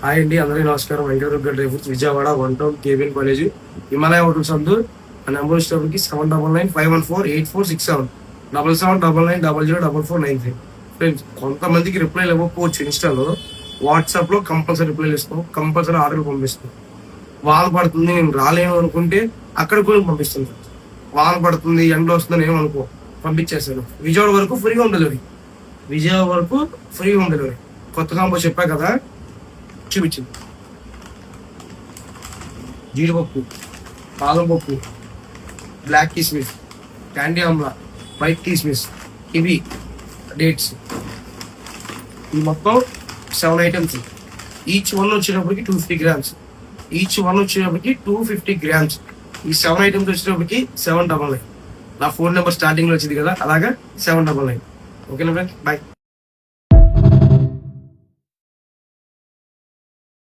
Hi అండి, అందరికీ నమస్కారం. Venkatadurga dry fruits, Vijayawada, 1 town, KBN college, Himalaya hotel సందు. ఆ నెంబర్ వచ్చేటప్పటికి 7995148467, 7799004493. ఫ్రెండ్స్, కొంతమందికి రిప్లై ఇవ్వకపోవచ్చు ఇన్స్టాలో, వాట్సాప్ లో కంపల్సరీ రిప్లై ఇస్తాం, కంపల్సరీ ఆర్డర్ పంపిస్తాం. వాన పడుతుంది నేను రాలేను అనుకుంటే అక్కడ కూడా పంపిస్తాను. వాన పడుతుంది ఎండ వస్తుందని ఏమనుకో, పంపించేస్తాను. విజయవాడ వరకు ఫ్రీగా హోమ్ డెలివరీ. కొత్త కాంపో చెప్పా కదా, చూపించింది. జీడిపప్పు, బాదం పప్పు, బ్లాక్ కిస్మిస్, క్యాండీ ఆమ్లా, వైట్ కిస్మిస్, ఇవి డేట్స్. ఈ మొత్తం 7 ఐటమ్స్. ఈచ్ వన్ వచ్చేటప్పటికి 250 grams. ఈచ్ వన్ వచ్చేటప్పటికి 250 grams. ఈ 7 ఐటమ్స్ వచ్చేటప్పటికి 799. నా ఫోన్ నెంబర్ స్టార్టింగ్ లో వచ్చింది కదా, అలాగా 799. ఓకేనా ఫ్రెండ్స్, బాయ్.